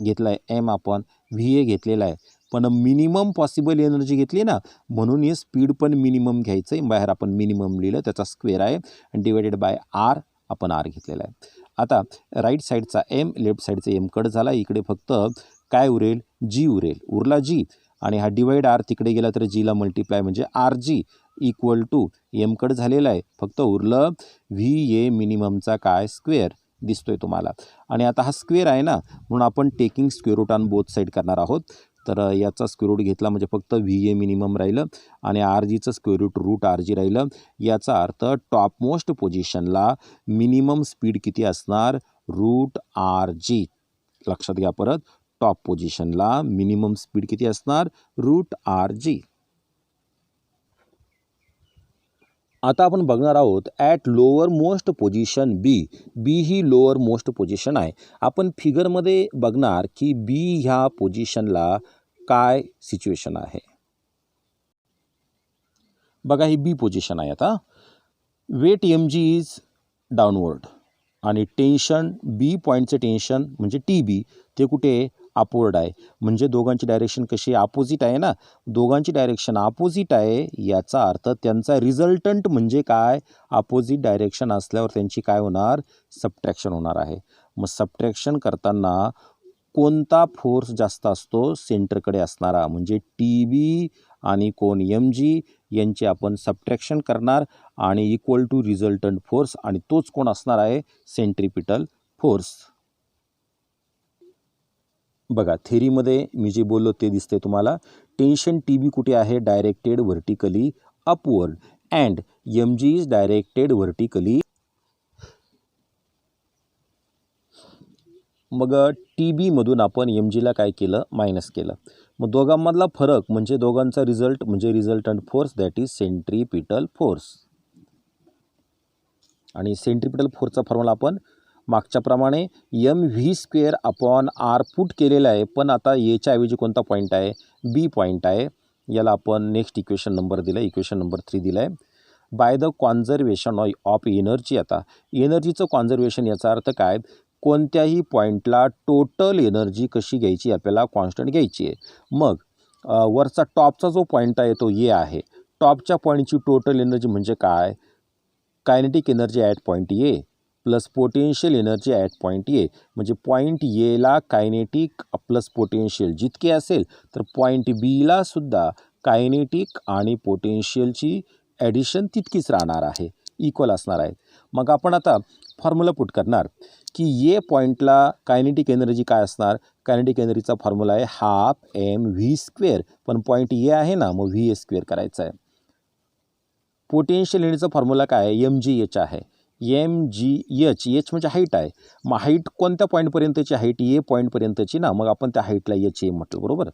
घेतला आहे, एम आपण व्ही ए घेतलेला आहे, पण मिनिमम पॉसिबल एनर्जी घेतली ना, म्हणून हे स्पीड पण मिनिमम घ्यायचं आहे. बाहेर आपण मिनिमम लिहिलं, त्याचा स्क्वेअर आहे आणि डिवायडेड बाय आर, आपण आर घेतलेला आहे. आता राईट साईडचा एम, लेफ्ट साईडचा एम कट झाला, इकडे फक्त काय उरेल, जी उरला जी, आणि हा डिवाइड आर तिकडे गेला तर जीला मल्टिप्लाय म्हणजे r g equal to m cut झालेला आहे, फक्त उरलं व्ही ए मिनिममचा काय स्क्वेअर दिसतोय तुम्हाला. आणि आता हा स्क्वेअर आहे ना, म्हणून आपण taking square root on both side करणार आहोत. तर याचा स्क्वेअर रूट घेतला म्हणजे फक्त व्ही ए मिनिमम राहिलं आणि आर जीचं स्क्वेअर रूट आर जी राहिलं. याचा अर्थ टॉप मोस्ट पोझिशनला मिनिमम स्पीड किती असणार, रूट आर जी. लक्षात घ्या परत, टॉप पोझिशनला मिनिमम स्पीड किती असणार, रूट आर जी. आता आपण बघणार आहोत at lower most position b. B ही लोअर मोस्ट पोझिशन आहे. आपण फिगरमध्ये बघणार की बी ह्या पोझिशनला काय सिच्युएशन आहे. बघा ही बी पोझिशन आहे. आता weight m g is downward आणि टेन्शन बी पॉईंटचं टेन्शन म्हणजे टी बी ते कुठे अपवर्ड आहे. म्हणजे दोघांची डायरेक्शन कशी अपोजिट आहे ना, दोघांची डायरेक्शन अपोजिट आहे, याचा अर्थ त्यांचा रिझल्टंट म्हणजे काय, अपोजिट डायरेक्शन असल्यावर त्यांची काय होणार, सबट्रॅक्शन होणार आहे. मग सबट्रॅक्शन करताना कोणता फोर्स जास्त असतो, सेंटरकडे असणारा, म्हणजे टी बी आणि कोण एम जी यांचे आपण सबट्रॅक्शन करणार आणि इक्वल टू रिझल्टंट फोर्स, आणि तोच कोण असणार आहे, सेंट्रिपिटल फोर्स. बघा थेरीमध्ये मी जे बोललो ते दिसते तुम्हाला. टेन्शन टी बी कुठे आहे, directed vertically upward and m g is directed vertically. मग टी बीमधून आपण एम जीला काय केलं, मायनस केलं. मग दोघांमधला फरक म्हणजे दोघांचा रिझल्ट म्हणजे resultant force, that is centripetal force. आणि सेंट्रिपिटल फोर्सचा फॉर्म्युला आपण मागच्याप्रमाणे m v square upon r put केलेला आहे, पण आता एच्या ऐवजी कोणता पॉईंट आहे, बी पॉईंट आहे. याला आपण नेक्स्ट इक्वेशन नंबर दिला, इक्वेशन नंबर 3 दिला आहे. By the conservation of energy. आता एनर्जीचं कॉन्झर्वेशन याचा अर्थ काय, कोणत्याही पॉईंटला टोटल एनर्जी कशी घ्यायची, आपल्याला कॉन्स्टंट घ्यायची आहे. मग वरचा टॉपचा जो पॉईंट आहे तो ए आहे. टॉपच्या पॉईंटची टोटल एनर्जी म्हणजे काय, kinetic energy at point A plus potential energy at point ए. म्हणजे पॉईंट एला कायनेटिक प्लस पोटेन्शियल जितके असेल तर पॉईंट बीला सुद्धा कायनेटिक आणि पोटेन्शियलची ॲडिशन तितकीच राहणार आहे, इक्वल असणार आहे. मग आपण आता फॉर्म्युला पुट करणार की ए पॉईंटला कायनेटिक एनर्जी काय असणार, कायनेटिक एनर्जीचा फॉर्म्युला आहे हाफ एम व्ही स्क्वेअर, पण पॉईंट ए आहे ना, मग व्ही ए स्क्वेअर करायचा आहे. पोटेन्शियल एनर्जीचा फॉर्म्युला काय आहे, एम जी एच आहे. एम जी एच, एच म्हणजे हाईट आहे. मग हाईट कोणत्या पॉईंटपर्यंतची, हाईट ए पॉईंटपर्यंतची ना, मग आपण त्या हाईटला एच ए म्हटलं, बरोबर.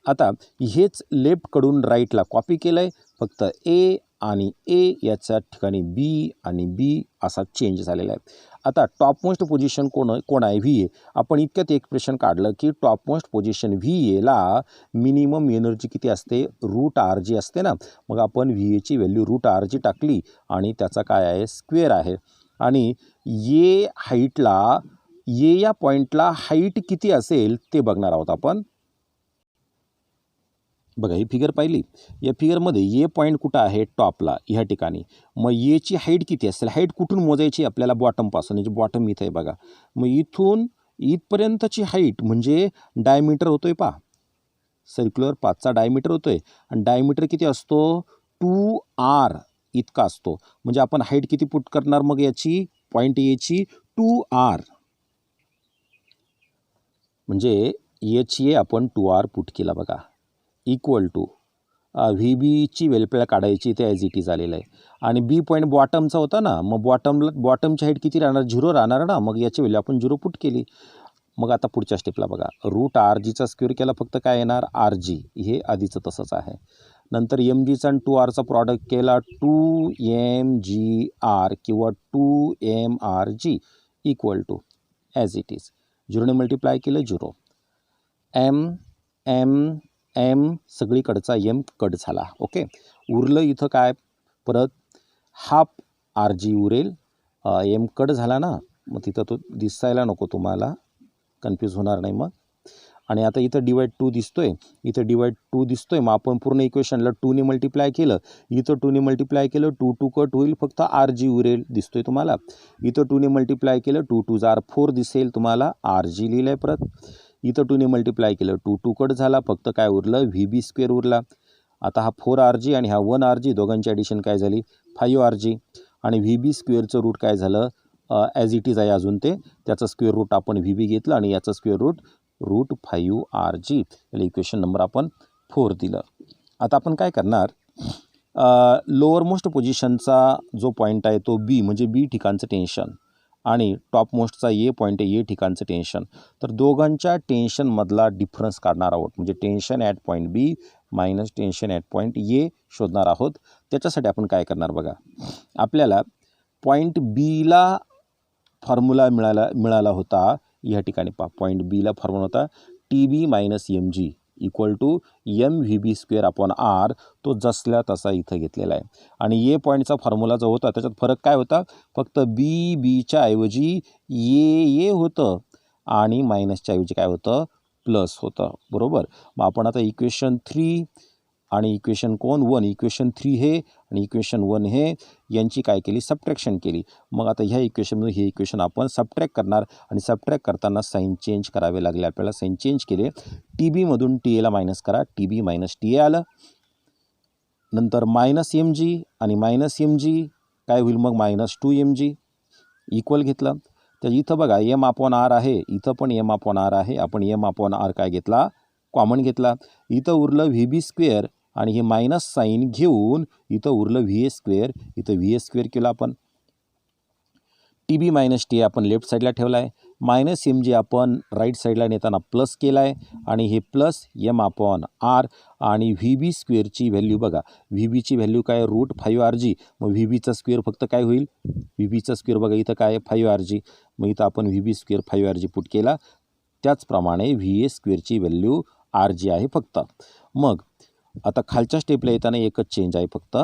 आता हेच लेफ्टकडून राईटला कॉपी केलं आहे, फक्त ए आणि ए याच्या ठिकाणी बी आणि बी असा चेंज झालेला आहे. आता टॉपमोस्ट पोझिशन कोण आहे, व्ही ए. आपण इतक्यात एक्सप्रेशन काढलं की टॉपमोस्ट पोझिशन व्ही एला मिनिमम एनर्जी किती असते, रूट आर जी असते ना. मग आपण व्ही एची व्हॅल्यू रूट आर जी टाकली आणि त्याचा काय आहे, स्क्वेअर आहे. आणि ए हाईटला, ए या पॉईंटला हाईट किती असेल ते बघणार आहोत आपण. बघा ही फिगर पाहिली, या फिगरमध्ये ए पॉईंट कुठं आहे, टॉपला ह्या ठिकाणी. मग एची हाईट किती असेल, हाईट कुठून मोजायची आपल्याला, बॉटमपासून. म्हणजे बॉटम इथं आहे बघा. मग इथून इथपर्यंतची हाईट म्हणजे डायमीटर होतोय पहा, सर्क्युलर पाथचा डायमीटर होतोय. आणि डायमीटर किती असतो, 2r इतका असतो. म्हणजे आपण हाईट किती पुट करणार मग याची, पॉईंट एची 2r. म्हणजे एच ए आपण 2r पुट केला बघा, इक्वल टू व्ही बीची व्हॅल्यू आपल्याला काढायची, ते ॲज इट इज आलेलं आहे. आणि बी पॉईंट बॉटमचा होता ना, मग बॉटमची हाईट किती राहणार, 0 राहणार ना. मग याची व्हॅल्यू आपण 0 पुट केली. मग आता पुढच्या स्टेपला बघा, रूट आर जीचा स्क्वेअर केला, फक्त काय येणार, आर जी. हे आधीचं तसंच आहे. नंतर एम जीचा आणि 2r चा प्रॉडक्ट केला, 2mgr किंवा 2mrg equal to as it is. 0ने मल्टिप्लाय केलं 0. एम सगळीकडचा एम कट झाला. ओके, उरलं इथं काय, परत हाफ आर जी उरेल. एम कट झाला ना, मग तिथं तो दिसायला नको, तुम्हाला कन्फ्यूज होणार नाही मग. आणि आता इथं डिवाइड 2 दिसतोय, इथं डिवाइड 2 दिसतोय. मग आपण पूर्ण इक्वेशनला 2ने मल्टिप्लाय केलं, इथं 2ने मल्टिप्लाय केलं, 2 कट होईल, फक्त आर जी उरेल, दिसतोय तुम्हाला. इथं 2ने मल्टिप्लाय केलं, 2 जार 4 दिसेल तुम्हाला, आर जी लिहिलं आहे परत. इथं 2ने मल्टिप्लाय केलं, 2 कट झाला, फक्त काय उरलं, व्ही बी स्क्वेअर उरला. आता हा 4rg आणि हा 1rg दोघांची ॲडिशन काय झाली, 5rg. आणि व्ही बी स्क्वेअरचं रूट काय झालं, ॲज इट इज आहे अजून ते, त्याचं स्क्वेअर रूट आपण व्ही बी घेतलं आणि याचं स्क्वेअर रूट 5rg. याला इक्वेशन नंबर आपण 4 दिलं. आता आपण काय करणार, लोअर मोस्ट पोझिशनचा जो पॉईंट आहे तो बी, म्हणजे बी ठिकाणचं टेन्शन, आणि टॉप मोस्टचा ए पॉईंट आहे, ए ठिकाणचं टेन्शन. तर दोघांच्या टेन्शनमधला डिफरन्स काढणार आहोत. म्हणजे tension at point b minus tension at point a शोधणार आहोत. त्याच्यासाठी आपण काय करणार बघा, आपल्याला पॉईंट बीला फॉर्म्युला मिळाला होता, या ठिकाणी पहा, पॉईंट बीला फॉर्म्युला होता TB minus MG equal to MVB square upon r. तो जसल्या तसा इथं घेतलेला आहे. आणि ए पॉईंटचा फॉर्म्युला जो होता त्याच्यात फरक काय होता, फक्त बीच्या ऐवजी ए होतं आणि मायनसच्या ऐवजी काय होतं, प्लस होतं, बरोबर. मग आपण आता इक्वेशन 3 आणि इक्वेशन 1, इक्वेशन 3 हे आणि इक्वेशन 1 हे यांची काय केली, सबट्रॅक्शन केली. मग आता ह्या इक्वेशनमधून हे इक्वेशन आपण सबट्रॅक्ट करणार, आणि सबट्रॅक्ट करताना साईन चेंज करावे लागले आपल्याला. साईन चेंज केले, TB मधून TAला मायनस करा, TB मायनस TA आलं. नंतर मायनस MG आणि मायनस MG काय होईल मग, मायनस 2mg इक्वल घेतलं. तर इथं बघा M अपॉन R आहे, इथं पण M अपॉन R आहे. आपण M अपॉन R काय घेतला, कॉमन घेतला. इथं उरलं VB स्क्वेअर आणि हे मायनस साईन घेऊन इथं उरलं VA स्क्वेअर, इथं VA स्क्वेअर केला आपण. TB मायनस TA आपण लेफ्ट साईडला ठेवला आहे, मायनस MG आपण राईट साईडला नेताना प्लस केला आहे, आणि हे प्लस M अपॉन R. आणि VB स्क्वेअरची व्हॅल्यू बघा, VBची व्हॅल्यू काय, रूट 5rg. मग VBचा स्क्वेअर फक्त काय होईल, VBचा स्क्वेअर बघा इथं काय 5rg. मग इथं आपण VB स्क्वेअर 5rg पुट केला. त्याचप्रमाणे VA स्क्वेअरची व्हॅल्यू RG आहे फक्त. मग आता खालच्या स्टेपला येताना एकच चेंज आहे फक्त,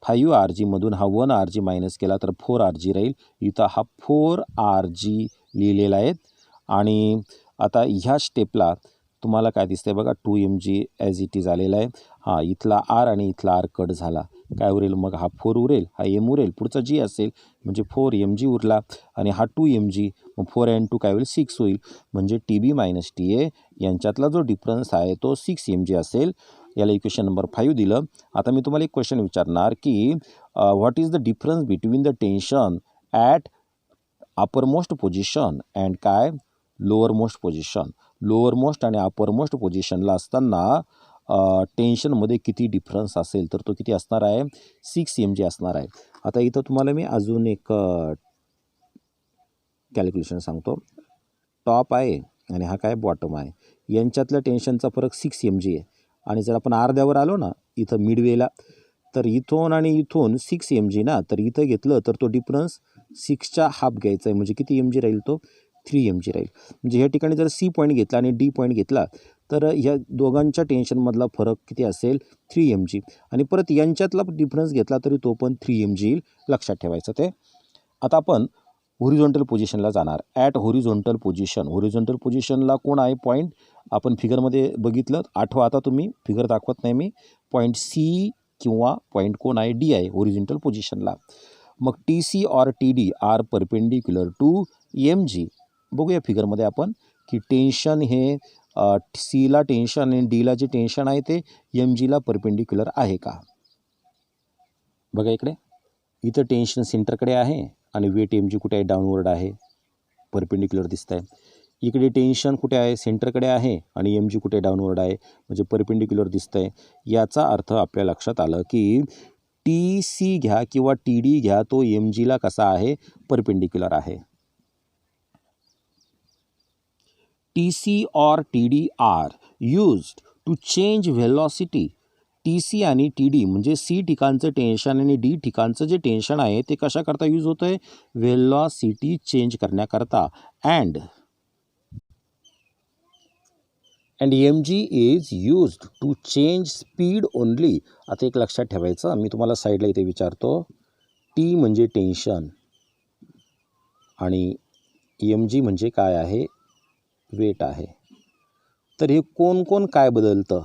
5rg मधून हा 1rg मायनस केला तर 4rg राहील. इथं हा 4rg लिहिलेला आहे. आणि आता ह्या स्टेपला तुम्हाला काय दिसतंय बघा, 2mg ॲज इट इज आलेला आहे. हां, इथला R आणि इथला R कट झाला, काय उरेल मग, हा 4 उरेल, हा M उरेल, पुढचा G असेल, म्हणजे 4mg उरला. आणि हा 2mg, मग 4 and 2 काय होईल, 6 होईल. म्हणजे TB मायनस TA यांच्यातला जो डिफरन्स आहे तो 6mg असेल. याला इक्वेशन नंबर 5 दिलं. आता मी तुम्हाला एक क्वेश्चन विचारणार की what is the difference between the tension at upper most position and काय, lower most position. Lower most आणि अपर मोस्ट पोझिशनला असताना टेन्शनमध्ये किती डिफरन्स असेल, तर तो किती असणार आहे, 6mg असणार आहे. आता इथं तुम्हाला मी अजून एक कॅल्क्युलेशन सांगतो. टॉप आहे आणि हा काय बॉटम आहे, यांच्यातल्या टेन्शनचा फरक 6mg आहे. आणि जर आपण अर्ध्यावर आलो ना, इथं मिडवेला, तर इथून आणि इथून 6mg ना, तर इथं घेतलं तर तो डिफरन्स 6चा हाफ घ्यायचा आहे म्हणजे किती mg राहील तो 3 mg राहील. म्हणजे ह्या ठिकाणी जर C पॉईंट घेतला आणि D पॉईंट घेतला तर ह्या दोघांच्या टेन्शनमधला फरक किती असेल 3 mg आणि परत यांच्यातला डिफरन्स घेतला तरी तो पण 3 mg येईल, लक्षात ठेवायचं ते. आता आपण होरिझॉन्टल पोझिशनला जाणार. ॲट होरिझॉन्टल पोझिशनला कोण आहे पॉईंट आपण फिगरमध्ये बघितलं. आठवा आता तुम्ही, फिगर दाखवत नाही मी. पॉईंट C किंवा पॉईंट कोण आहे D आहे होरिझॉन्टल पोझिशनला. मग TC और TD are perpendicular to mg. बघूया फिगरमध्ये आपण की टेन्शन हे Cला टेन्शन आणि Dला जे टेन्शन आहे ते mgला परपेंडिक्युलर आहे का. बघा इकडे, इथं टेन्शन सेंटरकडे आहे आणि वेट mg कुठे आहे, डाऊनवर्ड आहे, परपेंडिक्युलर दिसत आहे. इकडे टेन्शन कुठे आहे, सेंटरकडे आहे आणि mg कुठे डाऊनवर्ड आहे, म्हणजे परपेंडिक्युलर दिसत आहे. याचा अर्थ आपल्या लक्षात आलं की TC घ्या किंवा TD घ्या, तो mgला कसा आहे, परपेंडिक्युलर आहे. TC और TD are used to change velocity. TC आणि TD म्हणजे C ठिकाणचं टेन्शन आणि D ठिकाणचं जे टेन्शन आहे ते कशाकरता यूज होतं आहे, व्हेलॉसिटी चेंज करण्याकरता. And mg is used to change speed only. आता एक लक्षात ठेवायचं, मी तुम्हाला साईडला इथे विचारतो. T म्हणजे टेन्शन आणि mg म्हणजे काय आहे, वेट आहे. तर हे कोण कोण काय बदलतं.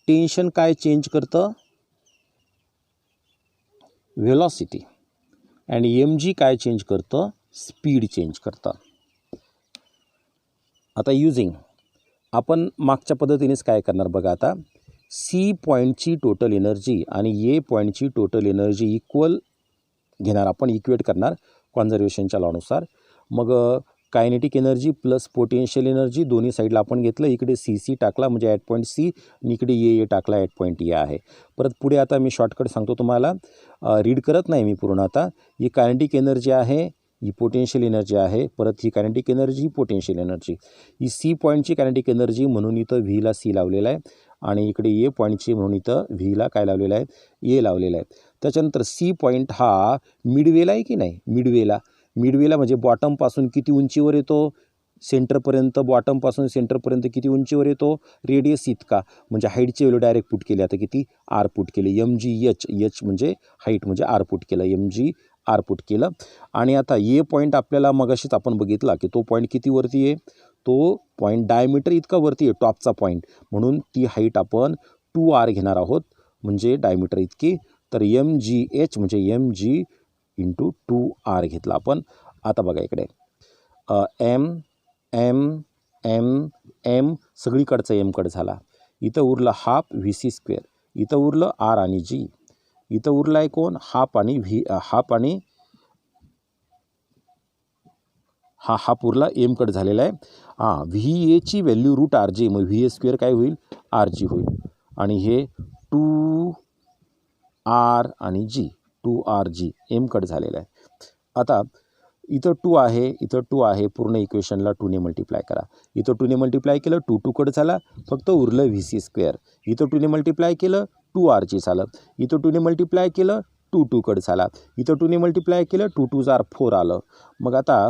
टेन्शन काय चेंज करतं, व्हेलॉसिटी. आणि mg काय चेंज करतं, स्पीड चेंज करतं. आता युजिंग आपण मागच्या पद्धतीनेच काय करणार बघा. आता C पॉईंटची टोटल एनर्जी आणि A पॉईंटची टोटल एनर्जी इक्वल घेणार, आपण इक्वेट करणार कॉन्झर्वेशनच्या लॉनुसार. मग kinetic energy plus potential energy दोन्ही साईडला आपण घेतलं. इकडे CC टाकला म्हणजे ॲट पॉईंट C आणि इकडे A टाकला ॲट पॉईंट A आहे. परत पुढे आता मी शॉर्टकट सांगतो तुम्हाला, रीड करत नाही मी पूर्ण. आता ही कायनेटिक एनर्जी आहे, ही पोटेन्शियल एनर्जी आहे, परत ही कायनेटिक एनर्जी, ही पोटेन्शियल एनर्जी. ही C पॉईंटची कायनेटिक एनर्जी म्हणून इथं Vला C लावलेला आहे आणि इकडे A पॉईंटची म्हणून इथं Vला काय लावलेलं आहे, A लावलेला आहे. त्याच्यानंतर C पॉईंट हा मिडवेला आहे की नाही, मिडवेला म्हणजे बॉटमपासून किती उंचीवर येतो, सेंटरपर्यंत, बॉटमपासून सेंटरपर्यंत किती उंचीवर येतो, रेडियस इतका. म्हणजे हाईटची व्हॅल्यू डायरेक्ट पुट केली. आता किती, R पुट केली, mgh म्हणजे हाईट म्हणजे R पुट केलं, mg R पुट केलं. आणि आता A पॉईंट आपल्याला मगाशीच आपण बघितला की तो पॉईंट किती वरती आहे, तो पॉईंट डायमीटर इतका वरती आहे, टॉपचा पॉईंट, म्हणून ती हाईट आपण 2R घेणार आहोत म्हणजे डायमीटर इतकी. तर mgh म्हणजे mg इंटू 2R घेतला आपण. आता बघा इकडे m सगळीकडचा m कट झाला. इथं उरलं हाफ VC², इथं उरलं R आणि G, इथं उरला आहे कोण, हाफ आणि हाफ उरला, m कट झालेला आहे. VAची व्हॅल्यू √RG, मग VA² काय होईल, RG होईल. आणि हे 2R आणि G, 2RG, m कट झालेला आहे. आता इथं 2 आहे, इथं 2 आहे, पूर्ण इक्वेशनला 2ने मल्टिप्लाय करा. इथं 2ने मल्टिप्लाय केलं, 2 कट झाला, फक्त उरलं VC². इथं 2ने मल्टिप्लाय केलं, 2RG झालं. इथं 2ने मल्टिप्लाय केलं, 2 कट झाला. इथं 2ने मल्टिप्लाय केलं, 2 2 4 आलं. मग आता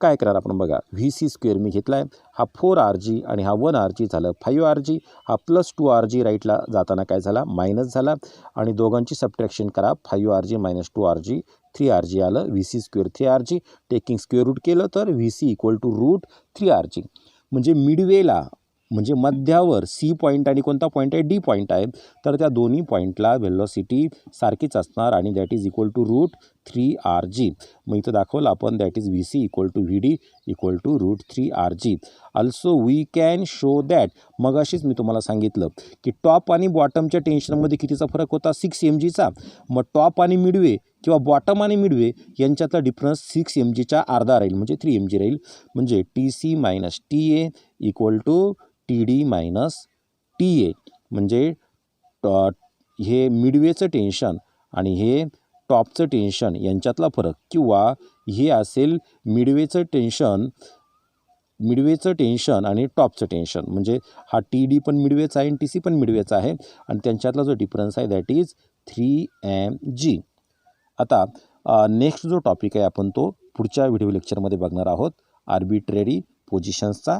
काय करणार आपण बघा, VC² मी घेतला आहे, हा 4RG आणि हा 1RG झालं 5RG, हा प्लस 2RG राईटला जाताना काय झाला, मायनस झाला. आणि दोघांची सबट्रॅक्शन करा, 5RG मायनस 2RG 3RG आलं, VC² 3RG, taking square route केलं तर VC इक्वल टू √3RG. म्हणजे मिडवेला म्हणजे मध्यावर C पॉईंट आणि कोणता पॉईंट आहे, D पॉईंट आहे. तर त्या दोन्ही पॉईंटला व्हेलॉसिटी सारखीच असणार आणि that is equal to √3RG. मग इथं दाखवलं आपण, that is VC equal to VD equal to √3RG. Also we can show that, मग अशीच मी तुम्हाला सांगितलं की टॉप आणि बॉटमच्या टेन्शनमध्ये कितीचा फरक होता, 6 mgचा. मग टॉप आणि मिडवे किंवा बॉटम आणि मिडवे यांच्यातला डिफरन्स 6 mgच्या अर्धा राहील म्हणजे 3 mg राहील. म्हणजे TC minus TA equal to TD minus TA. म्हणजे हे मिडवेचं टेन्शन आणि हे टॉपचं टेन्शन यांच्यातला फरक, किंवा हे असेल मिडवेचं टेन्शन आणि टॉपचं टेन्शन. म्हणजे हा TD पण मिडवेचा आहे आणि TC पण मिडवेचा आहे आणि त्यांच्यातला जो डिफरन्स आहे दॅट इज 3 mg. आता नेक्स्ट जो टॉपिक आहे आपण तो पुढच्या व्हिडिओ लेक्चरमध्ये बघणार आहोत, आर्बिट्ररी पोझिशन्सचा